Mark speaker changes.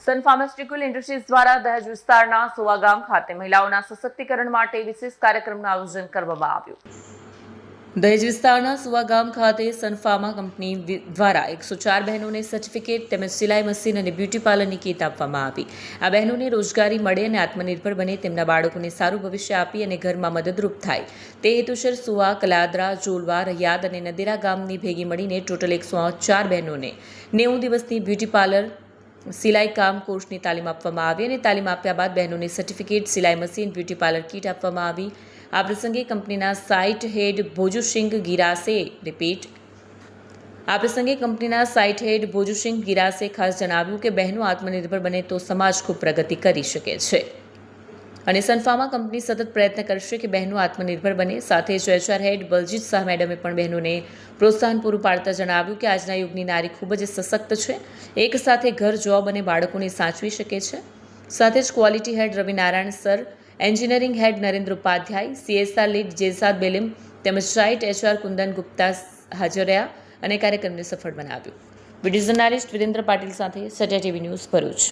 Speaker 1: સન pharmaceutical industries દ્વારા દહેજ વિસ્તારના સુવા ગામ ખાતે મહિલાઓના સશક્તિકરણ માટે વિશેષ કાર્યક્રમનું આયોજન કરવામાં આવ્યું। દહેજ વિસ્તારના સુવા ગામ ખાતે સન ફાર્મા કંપની દ્વારા 104 બહેનોને સર્ટિફિકેટ તેમજ સિલાઈ મશીન અને બ્યુટી પાર્લરની કીટ આપવામાં આવી। આ બહેનોને રોજગારી મળે અને આત્મનિર્ભર બને, તેમના બાળકોને સારું ભવિષ્ય આપી અને ઘરમાં મદદરૂપ થાય તે હેતુસર સુવા, કલાદરા, જોલવા, રહિયાદ અને નદેરા ગામની ભેગી મળીને ટોટલ 104 બહેનોને 90 દિવસની બ્યુટી પાર્લર સિલાઈ કામ કોર્સની તાલીમ આપવામાં આવી અને તાલીમ આપ્યા બાદ બહેનોને સર્ટિફિકેટ, સિલાઈ મશીન, બ્યુટી પાર્લર કીટ આપવામાં આવી। આ પ્રસંગે કંપનીના સાઇટ હેડ ભોજુસિંહ ગિરાસે ખાસ જણાવ્યું કે બહેનો આત્મનિર્ભર બને તો સમાજ ખૂબ પ્રગતિ કરી શકે છે અને સનફાર્મા કંપની સતત પ્રયત્ન કરશે કે બહેનો આત્મનિર્ભર બને। સાથે જ એચઆર હેડ બલજીત શાહ મેડમે પણ બહેનોને પ્રોત્સાહન પૂરું પાડતા જણાવ્યું કે આજના યુગની નારી ખૂબ જ સશક્ત છે, એક સાથે ઘર, જોબ અને બાળકોને સાચવી શકે છે। સાથે જ ક્વોલિટી હેડ રવિનારાયણ સર, એન્જિનિયરિંગ હેડ નરેન્દ્ર ઉપાધ્યાય, CSR લીડ જેસાદ બેલિમ તેમજ સાઇટ એચઆર કુંદન ગુપ્તા હાજર રહ્યા અને કાર્યક્રમને સફળ બનાવ્યો। વિડીયો જર્નાલિસ્ટ વિરેન્દ્ર પાટીલ સાથે સત્યા ટીવી ન્યૂઝ ભરૂચ।